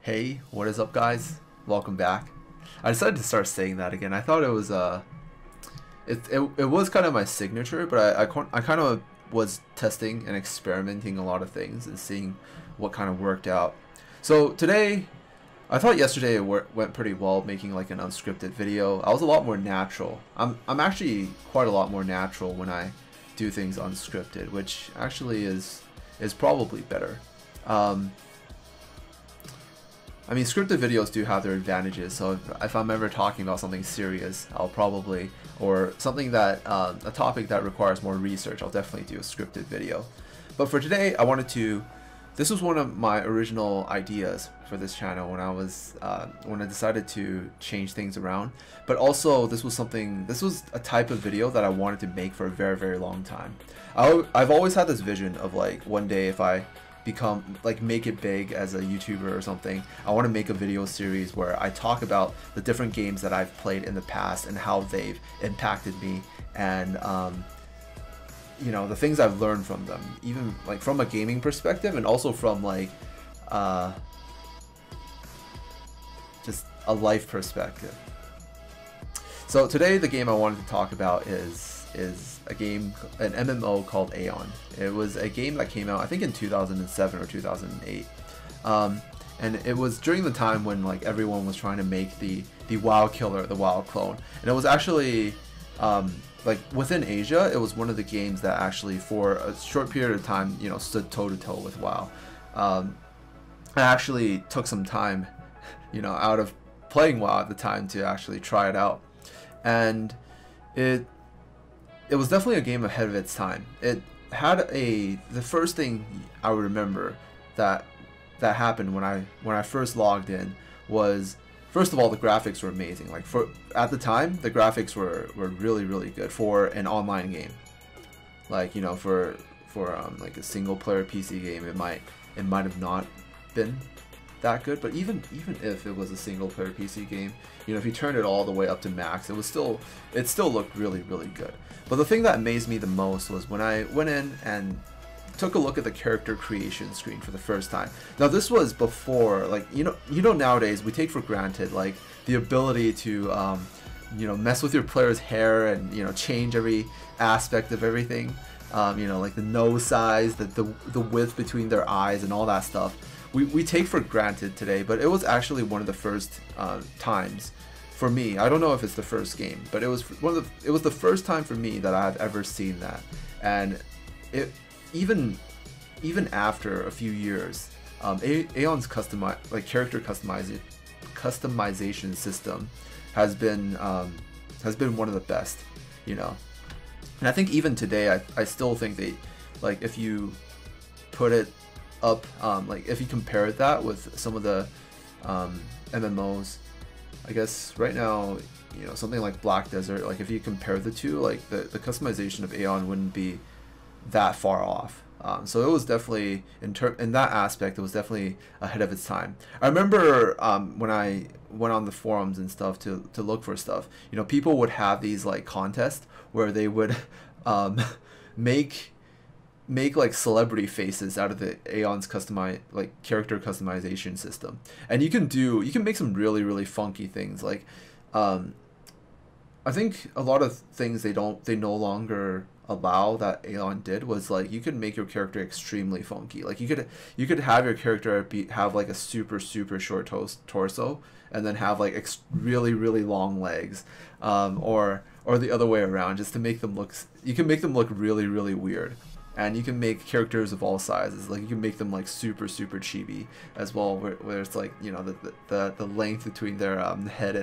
Hey, what is up, guys? Welcome back. I decided to start saying that again. I thought it was it was kind of my signature, but I kind of was testing and experimenting a lot of things and seeing what kind of worked out. So today, I thought yesterday it went pretty well, making like an unscripted video. I was a lot more natural. I'm actually quite a lot more natural when I do things unscripted, which actually is probably better. I mean, scripted videos do have their advantages, so if I'm ever talking about something serious, I'll probably, or something that, a topic that requires more research, I'll definitely do a scripted video. But for today, this was one of my original ideas for this channel when I decided to change things around. But also, this was a type of video that I wanted to make for a very, very long time. I've always had this vision of like, one day if I make it big as a YouTuber or something, I want to make a video series where I talk about the different games that I've played in the past and how they've impacted me, and you know, the things I've learned from them, even like from a gaming perspective and also from like just a life perspective. So today the game I wanted to talk about is a game, an MMO called Aeon. It was a game that came out I think in 2007 or 2008, and it was during the time when like everyone was trying to make the WoW killer, the WoW clone, and it was actually like within Asia, it was one of the games that actually for a short period of time, you know, stood toe to toe with WoW. I actually took some time, you know, out of playing WoW at the time to actually try it out, and it was definitely a game ahead of its time. It had the first thing I would remember that happened when I first logged in was, first of all, the graphics were amazing. Like at the time, the graphics were really, really good for an online game. Like, you know, for like a single player PC game, it might have not been that good, but even if it was a single player PC game, you know, if you turned it all the way up to max, it still looked really, really good. But the thing that amazed me the most was when I went in and took a look at the character creation screen for the first time. Now this was before, like, you know nowadays we take for granted like the ability to you know, mess with your player's hair and, you know, change every aspect of everything, you know, like the nose size, the width between their eyes and all that stuff. We take for granted today, but it was actually one of the first times for me. I don't know if it's the first game, but it was the first time for me that I've ever seen that. And it even after a few years, Aeon's character customization system has been one of the best, you know. And I think even today, I still think they, like, if you put it up, like if you compare that with some of the MMOs, I guess right now, you know, something like Black Desert, like if you compare the two, like the customization of Aeon wouldn't be that far off. So it was definitely, in that aspect, it was definitely ahead of its time. I remember when I went on the forums and stuff to look for stuff, you know, people would have these like contests where they would make like celebrity faces out of the Aeon's character customization system, and you can make some really, really funky things. Like I think a lot of things they no longer allow that Aeon did was like you could make your character extremely funky. Like you could have your character have like a super short torso and then have like really, really long legs, or the other way around, just to make them look, you can make them look really, really weird. And you can make characters of all sizes. Like you can make them like super chibi as well, where it's like, you know, the length between their head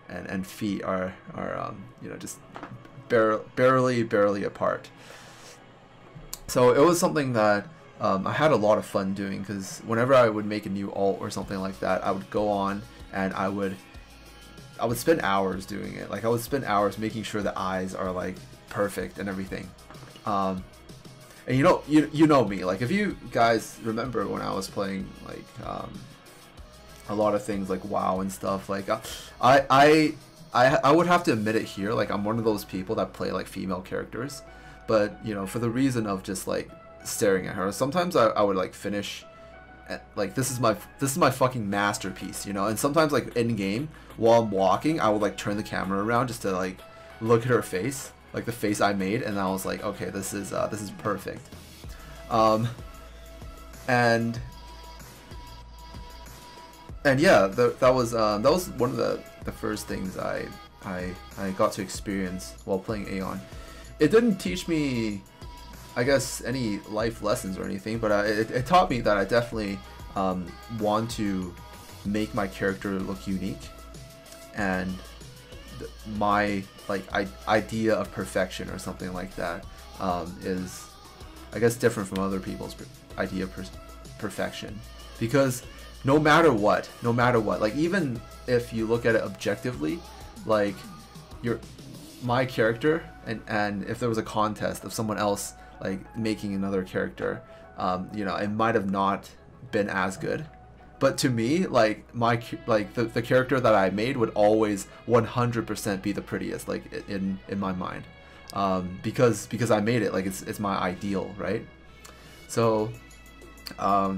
and feet are you know, just barely apart. So it was something that I had a lot of fun doing, because whenever I would make a new alt or something like that, I would go on and I would spend hours doing it. Like I would spend hours making sure the eyes are like perfect and everything. And you know me, like if you guys remember when I was playing like a lot of things like WoW and stuff, like I would have to admit it here, like I'm one of those people that play like female characters, but you know, for the reason of just like staring at her. Sometimes I would like finish like this is my fucking masterpiece, you know. And sometimes like in game while I'm walking, I would like turn the camera around just to like look at her face, like the face I made, and I was like, okay, this is perfect. And yeah, that was one of the first things I got to experience while playing Aeon. It didn't teach me, I guess, any life lessons or anything, but it taught me that I definitely want to make my character look unique, and my like idea of perfection or something like that is, I guess, different from other people's idea of perfection. Because no matter what, like even if you look at it objectively, like my character, and if there was a contest of someone else like making another character, you know, it might have not been as good. But to me, like the character that I made would always 100% be the prettiest, like in my mind, because I made it, like it's my ideal, right? So I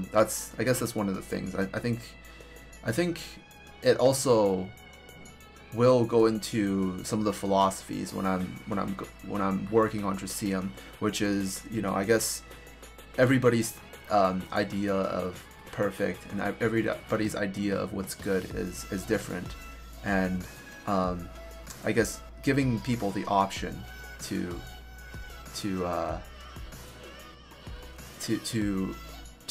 guess that's one of the things. I think it also will go into some of the philosophies when I'm working on Tristium, which is, you know, I guess everybody's idea of perfect and everybody's idea of what's good is different, and I guess giving people the option to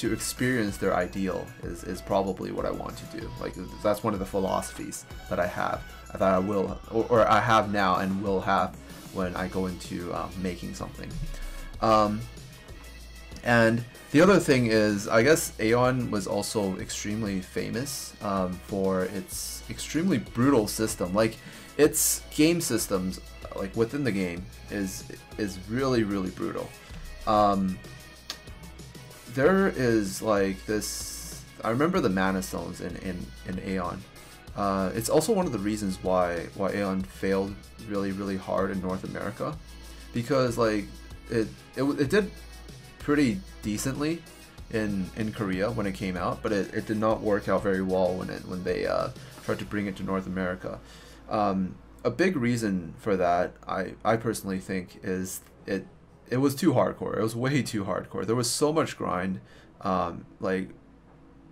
experience their ideal is probably what I want to do. Like that's one of the philosophies that I have, that I will, or I have now and will have when I go into making something. And the other thing is, I guess Aeon was also extremely famous for its extremely brutal system. Like its game systems, like within the game, is really brutal. There is like this, I remember the mana stones in Aeon. It's also one of the reasons why Aeon failed really hard in North America, because like it did pretty decently in Korea when it came out, but it did not work out very well when they tried to bring it to North America. A big reason for that, I personally think, is it was too hardcore. It was way too hardcore. There was so much grind. There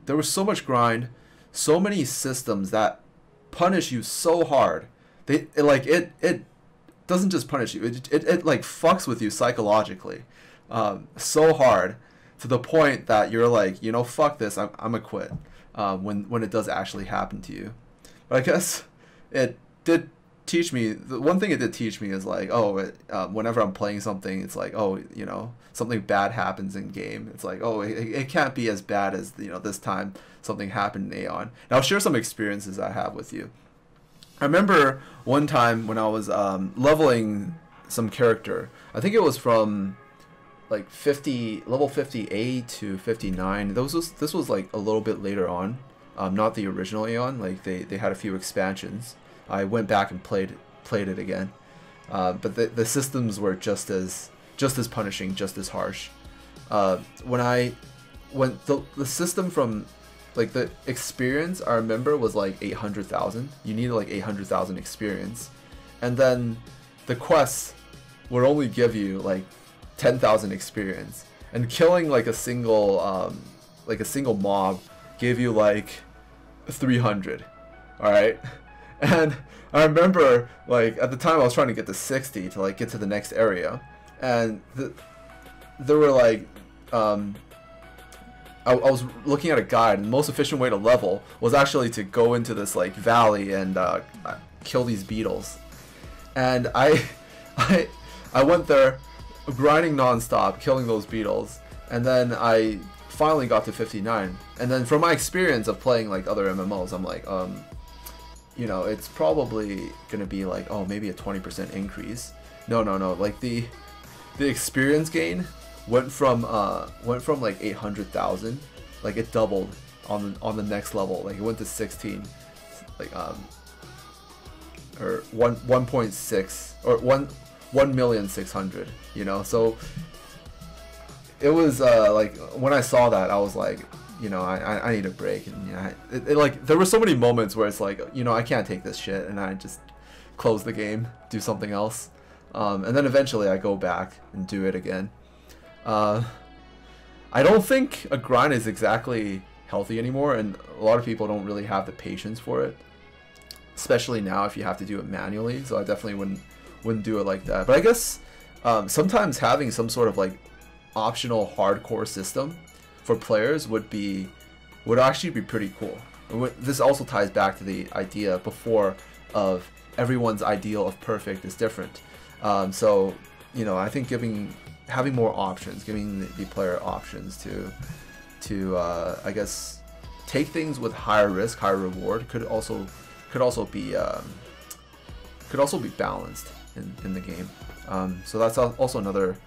was so much grind, so many systems that punish you so hard. It doesn't just punish you. It like fucks with you psychologically, so hard, to the point that you're like, you know, fuck this. I'm gonna quit. When it does actually happen to you. But I guess it did teach me, the one thing it did teach me is like, whenever I'm playing something, it's like, oh, you know, something bad happens in game, it's like, oh, it can't be as bad as, you know, this time something happened in Aeon. And I'll share some experiences I have with you. I remember one time when I was leveling some character. I think it was from like level 50A to 59. This was like a little bit later on, not the original Aeon. Like they had a few expansions. I went back and played it again, but the systems were just as punishing, just as harsh. When the system from, like, the experience, I remember, was like 800,000. You needed like 800,000 experience, and then the quests would only give you like 10,000 experience, and killing like a single mob gave you like 300. All right. And I remember, like, at the time I was trying to get to 60 to like get to the next area, and there were like I was looking at a guide, and the most efficient way to level was actually to go into this like valley and kill these beetles. And I went there grinding non-stop, killing those beetles, and then I finally got to 59. And then from my experience of playing like other MMOs, I'm like, you know, it's probably gonna be like, oh, maybe a 20% increase. No, like the experience gain went from like 800,000, like it doubled on the next level. Like it went to 16, like or 1.6 or 1,600,000, you know. So it was like, when I saw that, I was like, you know, I need a break. And yeah, like there were so many moments where it's like, you know, I can't take this shit, and I just close the game, do something else, and then eventually I go back and do it again. I don't think a grind is exactly healthy anymore, and a lot of people don't really have the patience for it, especially now if you have to do it manually. So I definitely wouldn't do it like that. But I guess sometimes having some sort of like optional hardcore system for players would actually be pretty cool. This also ties back to the idea before of everyone's ideal of perfect is different. So, you know, I think having more options, giving the player options to I guess take things with higher risk, higher reward could also be balanced in the game. So that's also another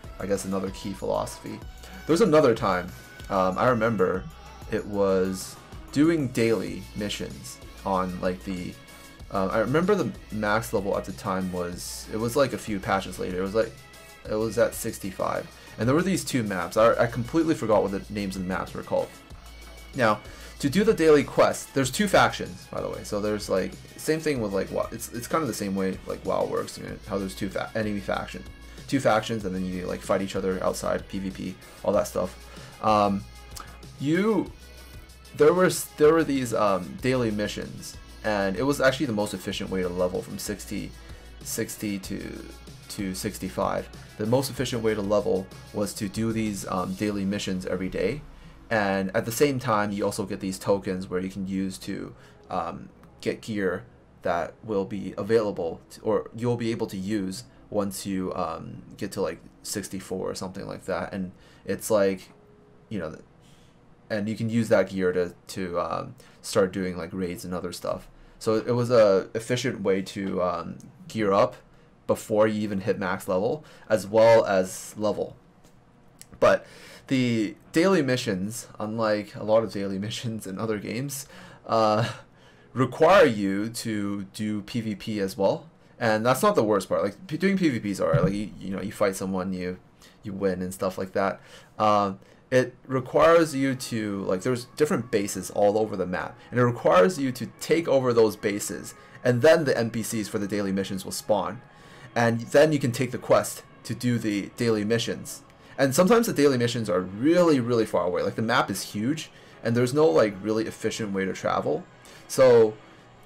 key philosophy. There's another time I remember it was doing daily missions on like the I remember the max level at the time it was like a few patches later. It was at 65, and there were these two maps. I completely forgot what the names of the maps were called. Now, to do the daily quest, there's two factions, by the way. So there's like same thing with like it's kind of the same way like WoW works. You know, how there's two factions, and then you like fight each other outside PvP, all that stuff. There were these daily missions, and it was actually the most efficient way to level from 60 to 65. The most efficient way to level was to do these daily missions every day, and at the same time you also get these tokens where you can use to get gear that will be available or you'll be able to use once you get to like 64 or something like that. And it's like, you know, and you can use that gear to start doing like raids and other stuff. So it was a efficient way to gear up before you even hit max level, as well as level. But the daily missions, unlike a lot of daily missions in other games, require you to do PvP as well. And that's not the worst part. Like doing PvPs are like you know, you fight someone, you win and stuff like that. It requires you to, like, there's different bases all over the map, and it requires you to take over those bases, and then the NPCs for the daily missions will spawn, and then you can take the quest to do the daily missions. And sometimes the daily missions are really, really far away. Like the map is huge, and there's no like really efficient way to travel. So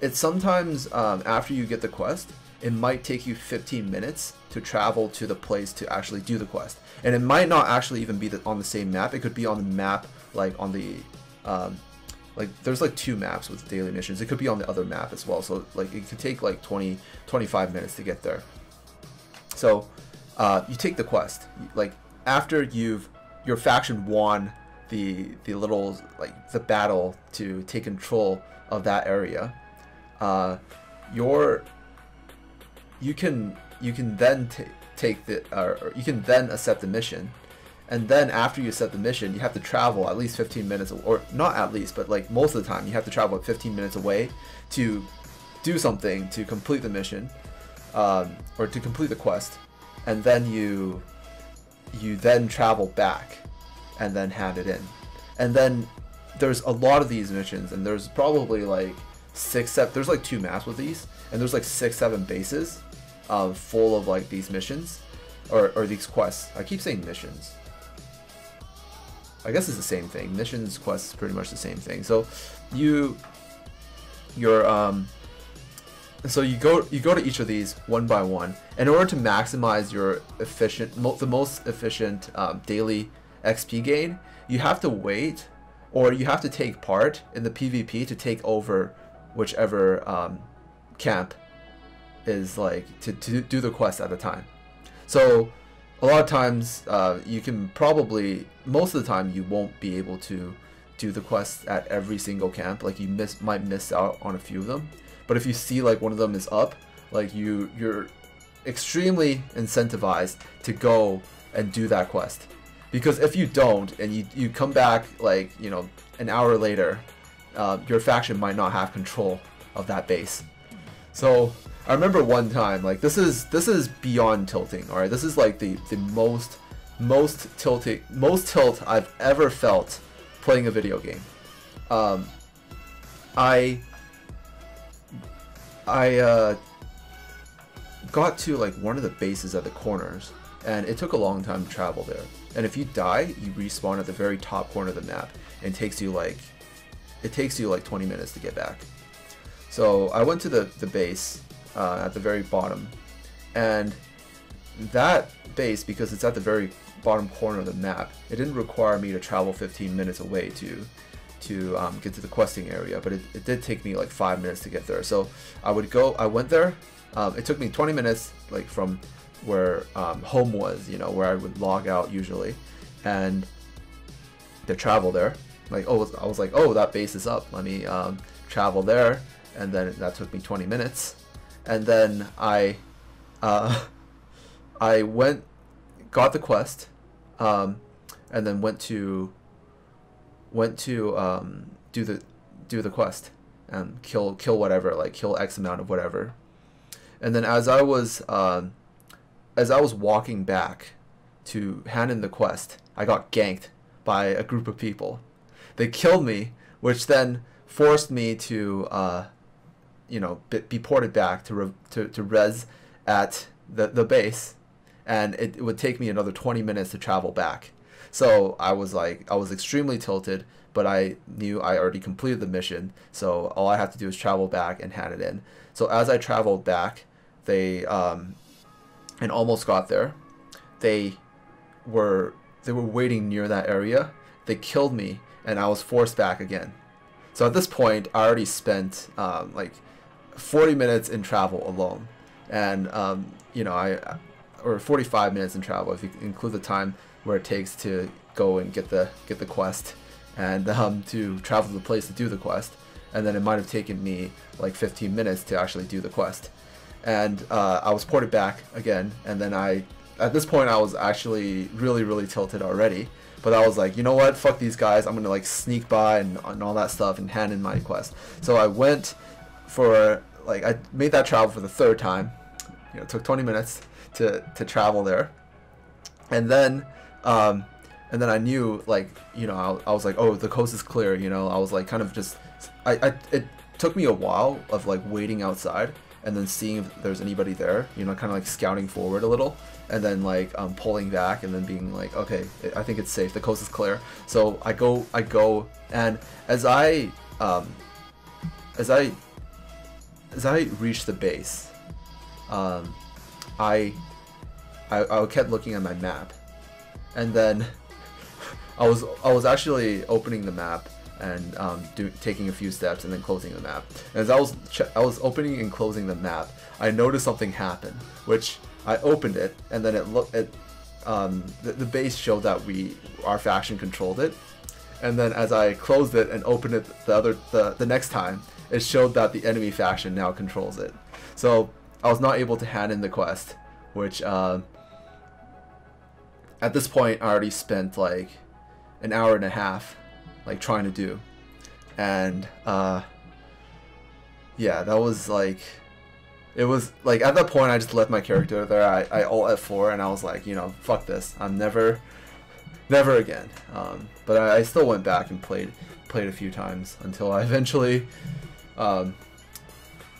it's sometimes after you get the quest, it might take you 15 minutes to travel to the place to actually do the quest. And it might not actually even be on the same map. It could be on the map, like on the, like there's like two maps with daily missions. It could be on the other map as well. So like it could take like 25 minutes to get there. So you take the quest. Like after your faction won the little, like the battle to take control of that area, you can then take the or you can then accept the mission, and then after you accept the mission, you have to travel at least 15 minutes, or not at least, but like most of the time you have to travel 15 minutes away to do something to complete the mission, or to complete the quest, and then you then travel back and then hand it in. And then there's a lot of these missions, and there's probably like there's like two maps with these, and there's like 6-7 bases full of like these missions or these quests. I keep saying missions. I guess it's the same thing. Missions, quests is pretty much the same thing. So you go to each of these one by one in order to maximize your the most efficient daily XP gain. You have to wait, or you have to take part in the PvP to take over whichever camp is like to do the quest at a time. So a lot of times you can probably, most of the time you won't be able to do the quest at every single camp. Like you might miss out on a few of them, but if you see like one of them is up, like you're extremely incentivized to go and do that quest. Because if you don't, and you come back like, you know, an hour later, your faction might not have control of that base. So I remember one time, like this is beyond tilting. All right, this is like the most tilt I've ever felt playing a video game. um, I got to like one of the bases at the corners, and it took a long time to travel there. And if you die, you respawn at the very top corner of the map, and it takes you like 20 minutes to get back. So I went to the base at the very bottom, and that base, because it's at the very bottom corner of the map, it didn't require me to travel 15 minutes away to get to the questing area, but it did take me like 5 minutes to get there. So I went there. It took me 20 minutes, like from where home was, you know, where I would log out usually, and to travel there. Like, oh, I was like, oh, that base is up. Let me travel there, and then that took me 20 minutes, and then I went, got the quest, and then went to do the quest and kill whatever, like kill X amount of whatever. And then as I was walking back to hand in the quest, I got ganked by a group of people. They killed me, which then forced me to you know, be ported back to res at the base, and it would take me another 20 minutes to travel back. So I was extremely tilted, but I knew I already completed the mission, so all I have to do is travel back and hand it in. So as I traveled back, they and almost got there, they were waiting near that area. They killed me, and I was forced back again. So at this point, I already spent like 40 minutes in travel alone, and you know, or 45 minutes in travel if you include the time where it takes to go and get the quest, and to travel to the place to do the quest, and then it might have taken me like 15 minutes to actually do the quest, and I was ported back again, and then at this point I was actually really tilted already, but I was like, you know what, fuck these guys, I'm gonna like sneak by and all that stuff and hand in my quest. So I went for, like, I made that travel for the third time. You know, it took 20 minutes to travel there, and then I knew, like, you know, I was like, oh, the coast is clear, you know. I was like kind of just, it took me a while of like waiting outside and then seeing if there's anybody there, you know, kind of like scouting forward a little, and then like pulling back and then being like, okay, I think it's safe, the coast is clear. So I go, and as I reached the base, I kept looking at my map, and then I was actually opening the map and taking a few steps and then closing the map. And as I was opening and closing the map, I noticed something happen, which I opened it, and then the base showed that our faction controlled it, and then as I closed it and opened it the next time, it showed that the enemy faction now controls it. So I was not able to hand in the quest, which at this point I already spent like an hour and a half like trying to do, and yeah, that was like, it was like at that point I just left my character there. I alt F4 and I was like, you know, fuck this, I'm never again. But I still went back and played a few times until I eventually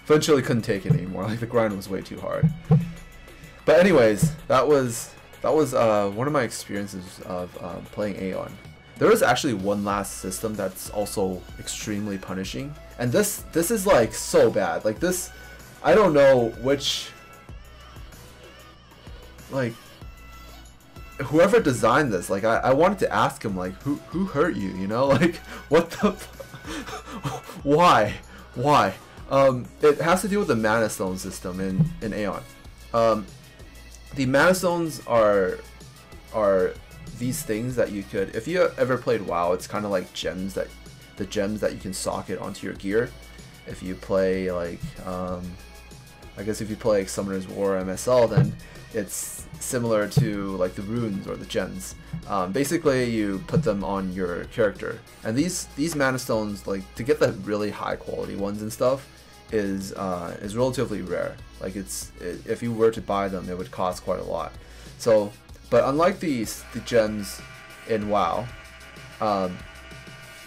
couldn't take it anymore. Like, the grind was way too hard. But anyways, that was one of my experiences of playing Aeon. There is actually one last system that's also extremely punishing, and this is like so bad. Like, this, I don't know which, like, whoever designed this, like, I wanted to ask him, like, who hurt you, you know? Like, what the why? It has to do with the mana stone system in Aeon. The mana stones are these things that you could, if you ever played WoW, it's kind of like gems that you can socket onto your gear. If you play like I guess if you play like Summoner's War or MSL, then it's similar to like the runes or the gems. Basically, you put them on your character, and these mana stones, like, to get the really high quality ones and stuff, is relatively rare. Like, if you were to buy them, it would cost quite a lot. So, but unlike the gems in WoW,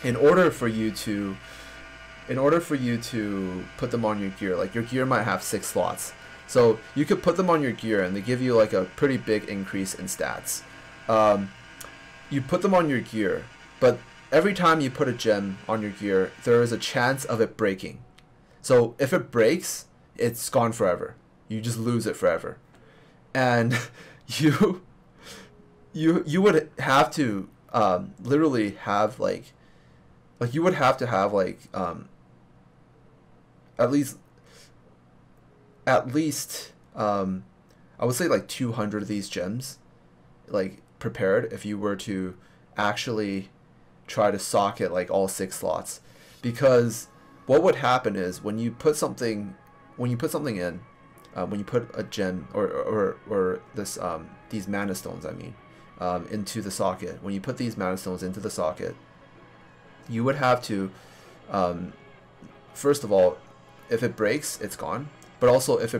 in order for you to put them on your gear, like your gear might have 6 slots. So you could put them on your gear and they give you like a pretty big increase in stats. You put them on your gear, but every time you put a gem on your gear, there is a chance of it breaking. So if it breaks, it's gone forever. You just lose it forever. And you would have to literally have like you would have to have like at least I would say like 200 of these gems like prepared if you were to actually try to socket like all 6 slots. Because what would happen is when you put something in, when you put a gem or this these mana stones, I mean, into the socket, when you put these mana stones into the socket, you would have to first of all, if it breaks, it's gone. But also if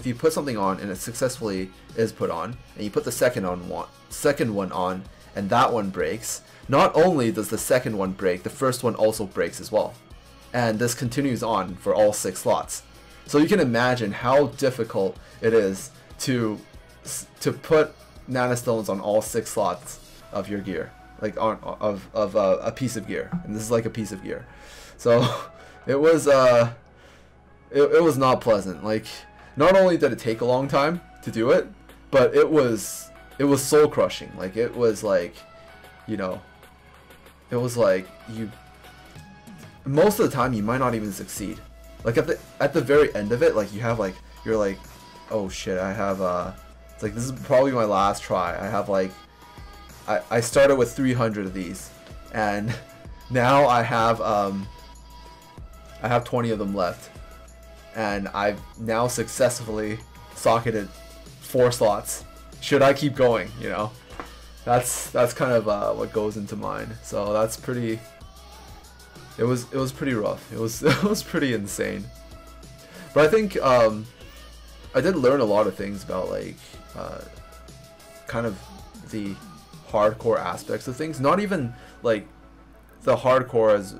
you put something on and it successfully is put on, and you put the second one on and that one breaks, not only does the second one break, the first one also breaks as well. And this continues on for all 6 slots. So you can imagine how difficult it is to put mana stones on all 6 slots of your gear, like of a piece of gear. And this is like a piece of gear. So it was it was not pleasant. Like, not only did it take a long time to do it, but it was soul crushing. Like, it was like, you know, it was like most of the time you might not even succeed. Like at the very end of it, like you're like, oh shit, I have it's like, this is probably my last try. I have like I started with 300 of these, and now I have 20 of them left, and I've now successfully socketed 4 slots. Should I keep going? You know, that's kind of what goes into mine. So that's pretty. It was pretty rough. It was pretty insane. But I think I did learn a lot of things about like kind of the hardcore aspects of things. Not even like the hardcore as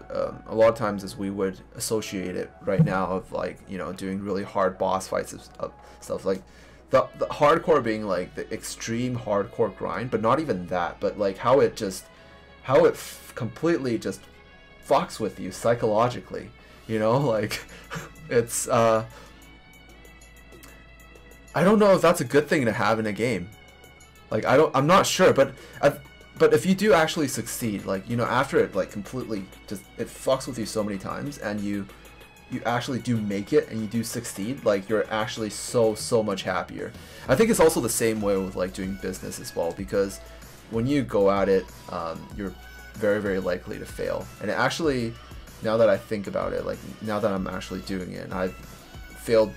a lot of times as we would associate it right now, of like, you know, doing really hard boss fights of stuff, like the hardcore being like the extreme hardcore grind, but not even that, but like how it completely just fucks with you psychologically, you know, like it's I don't know if that's a good thing to have in a game. Like, I'm not sure, but if you do actually succeed, like, you know, after it like completely just it fucks with you so many times, and you actually do make it and you do succeed, like, you're actually so much happier. I think it's also the same way with like doing business as well, because when you go at it, you're very likely to fail. And it actually, now that I think about it, like now that I'm actually doing it, and I've failed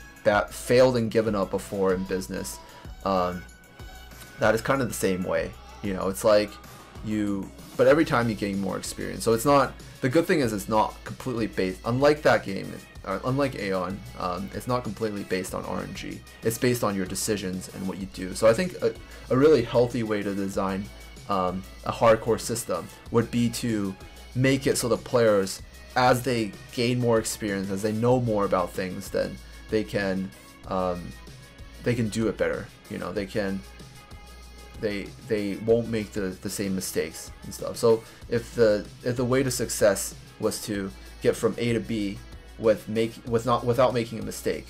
and given up before in business, that is kind of the same way. You know, it's like but every time you gain more experience. So it's not, the good thing is it's not completely based, unlike that game, unlike Aeon, it's not completely based on RNG. It's based on your decisions and what you do. So I think a really healthy way to design a hardcore system would be to make it so the players, as they gain more experience, as they know more about things, then they can do it better. You know, they won't make the same mistakes and stuff. So if the way to success was to get from A to B without making a mistake,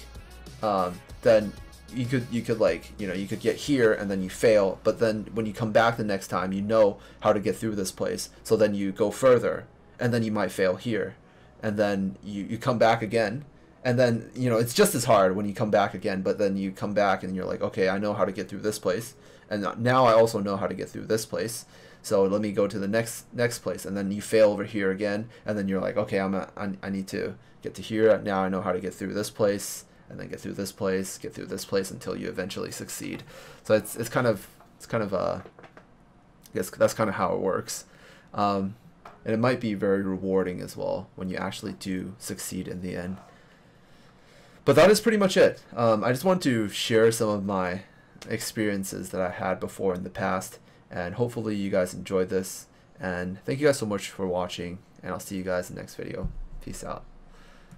then you could like, you know, you could get here and then you fail, but then when you come back the next time, you know how to get through this place, so then you go further, and then you might fail here, and then you come back again, and then, you know, it's just as hard when you come back again, but then you come back and you're like, okay, I know how to get through this place, and now I also know how to get through this place, so let me go to the next place, and then you fail over here again, and then you're like, okay, I need to get to here, now I know how to get through this place, and then get through this place, until you eventually succeed. So it's kind of I guess that's kind of how it works, and it might be very rewarding as well when you actually do succeed in the end. But that is pretty much it. I just want to share some of my experiences that I had before in the past, and hopefully you guys enjoyed this. And thank you guys so much for watching, and I'll see you guys in the next video. Peace out.